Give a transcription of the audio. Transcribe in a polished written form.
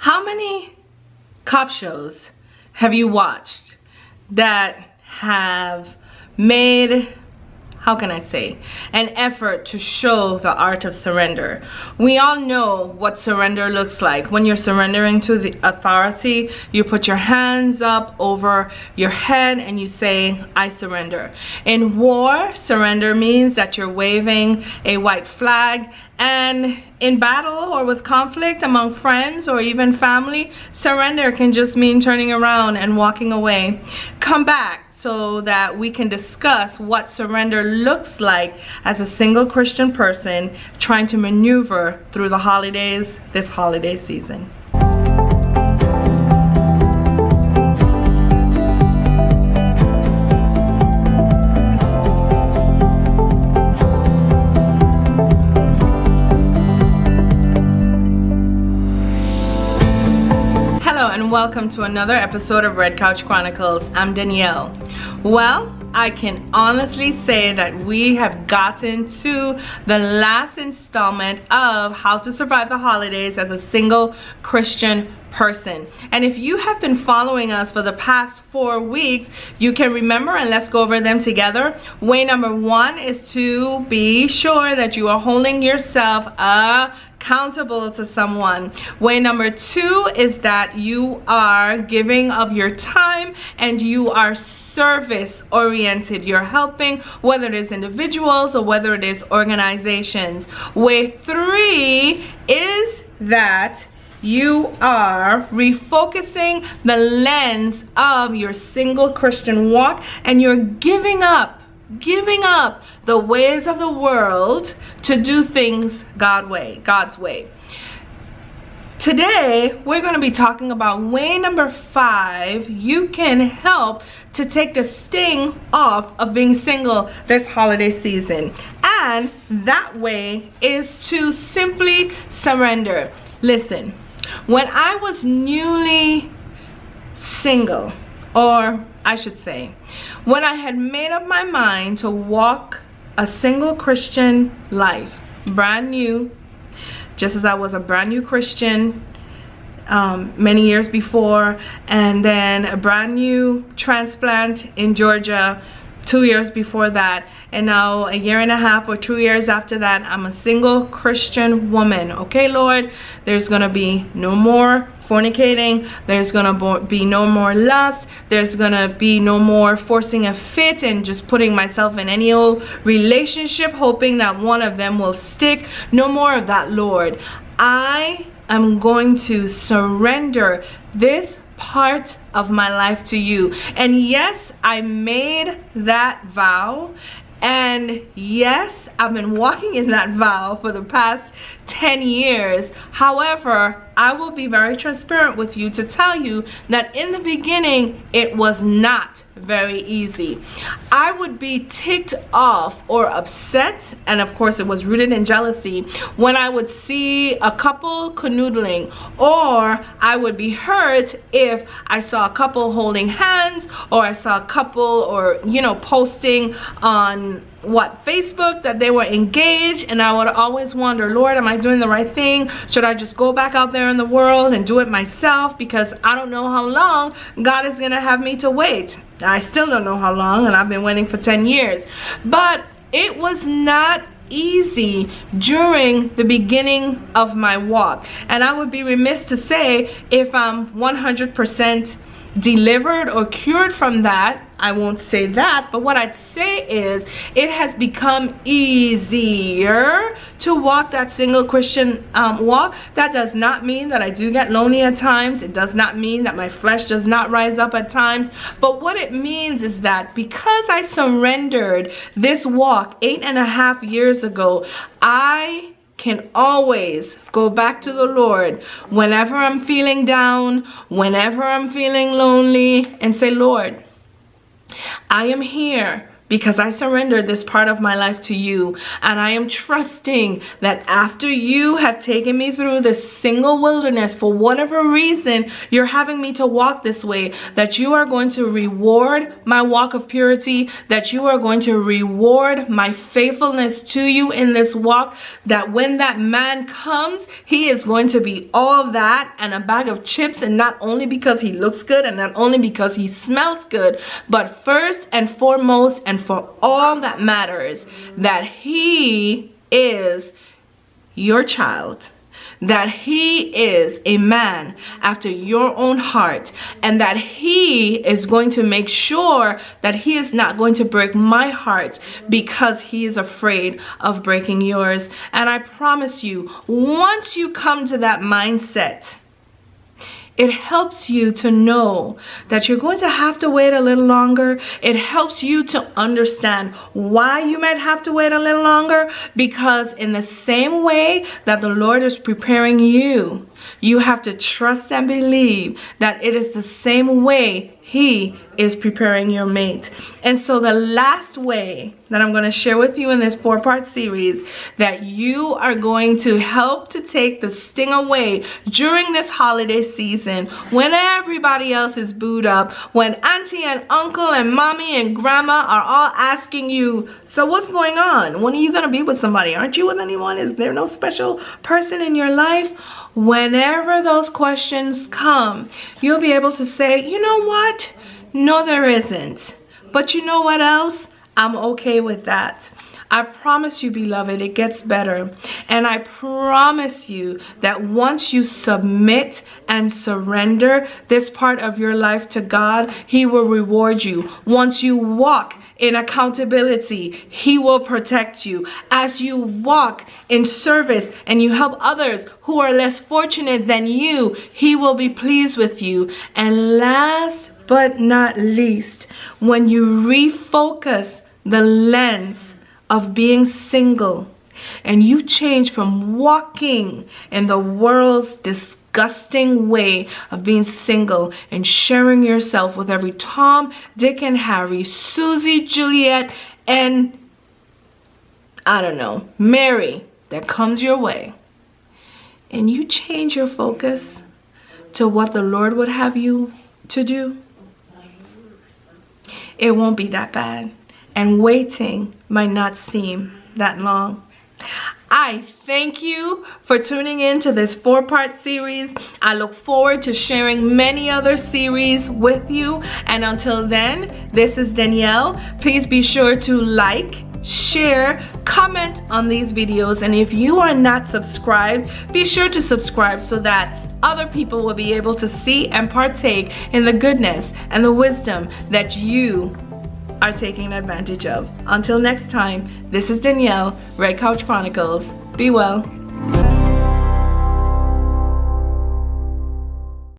How many cop shows have you watched that have made, how can I say, an effort to show the art of surrender? We all know what surrender looks like. When you're surrendering to the authority, you put your hands up over your head and you say, I surrender. In war, surrender means that you're waving a white flag. And in battle or with conflict among friends or even family, surrender can just mean turning around and walking away. Come back so that we can discuss what surrender looks like as a single Christian person trying to maneuver through the holidays this holiday season. And welcome to another episode of Red Couch Chronicles. I'm Danielle. Well, I can honestly say that we have gotten to the last installment of how to survive the holidays as a single Christian person. And if you have been following us for the past 4 weeks, you can remember, and let's go over them together. Way number 1 is to be sure that you are holding yourself accountable to someone. Way number 2 is that you are giving of your time and you are service oriented. You're helping, whether it is individuals or whether it is organizations. Way 3 is that you are refocusing the lens of your single Christian walk and you're giving up the ways of the world to do things God's way. Today, we're going to be talking about way number 5. You can help to take the sting off of being single this holiday season. And that way is to simply surrender. Listen, when I was newly single, or I should say, when I had made up my mind to walk a single Christian life, brand new, just as I was a brand new Christian many years before, and then a brand new transplant in Georgia 2 years before that, and now a year and a half or 2 years after that, I'm a single Christian woman. Okay, Lord, there's gonna be no more fornicating, there's gonna be no more lust, there's gonna be no more forcing a fit and just putting myself in any old relationship hoping that one of them will stick. No more of that, Lord. I am going to surrender this part of my life to you. And yes, I made that vow, and yes, I've been walking in that vow for the past 10 years. However, I will be very transparent with you to tell you that in the beginning, it was not very easy. I would be ticked off or upset, and of course it was rooted in jealousy, when I would see a couple canoodling, or I would be hurt if I saw a couple holding hands, or I saw a couple, or posting on Facebook that they were engaged, and I would always wonder, Lord, am I doing the right thing? Should I just go back out there in the world and do it myself? Because I don't know how long God is gonna have me to wait. I still don't know how long, and I've been waiting for 10 years. But it was not easy during the beginning of my walk, and I would be remiss to say if I'm 100% delivered or cured from that. I won't say that, but what I'd say is it has become easier to walk that single Christian walk. That does not mean that I do get lonely at times. It does not mean that my flesh does not rise up at times. But what it means is that because I surrendered this walk 8.5 years ago, I can always go back to the Lord whenever I'm feeling down, whenever I'm feeling lonely, and say, Lord, I am here because I surrendered this part of my life to you. And I am trusting that after you have taken me through this single wilderness, for whatever reason you're having me to walk this way, that you are going to reward my walk of purity, that you are going to reward my faithfulness to you in this walk, that when that man comes, he is going to be all that and a bag of chips, and not only because he looks good and not only because he smells good, but first and foremost and for all that matters, that he is your child, that he is a man after your own heart, and that he is going to make sure that he is not going to break my heart because he is afraid of breaking yours. And I promise you, once you come to that mindset, it helps you to know that you're going to have to wait a little longer. It helps you to understand why you might have to wait a little longer, because in the same way that the Lord is preparing you, you have to trust and believe that it is the same way he is preparing your mate. And so the last way that I'm going to share with you in this 4-part series that you are going to help to take the sting away during this holiday season, when everybody else is booed up, when auntie and uncle and mommy and grandma are all asking you, so what's going on? When are you going to be with somebody? Aren't you with anyone? Is there no special person in your life? Whenever those questions come, you'll be able to say, you know what? No, there isn't. But you know what else? I'm okay with that. I promise you, beloved, it gets better. And I promise you that once you submit and surrender this part of your life to God, he will reward you. Once you walk in accountability, he will protect you. As you walk in service and you help others who are less fortunate than you, he will be pleased with you. And last but not least, when you refocus the lens of being single and you change from walking in the world's disgusting way of being single and sharing yourself with every Tom, Dick, and Harry, Susie, Juliet, and I don't know, Mary that comes your way, and you change your focus to what the Lord would have you to do, it won't be that bad. And waiting might not seem that long. I thank you for tuning in to this 4-part series. I look forward to sharing many other series with you. And until then, this is Danielle. Please be sure to like, share, comment on these videos. And if you are not subscribed, be sure to subscribe so that other people will be able to see and partake in the goodness and the wisdom that you are taking advantage of. Until next time, this is Danielle, Red Couch Chronicles. Be well.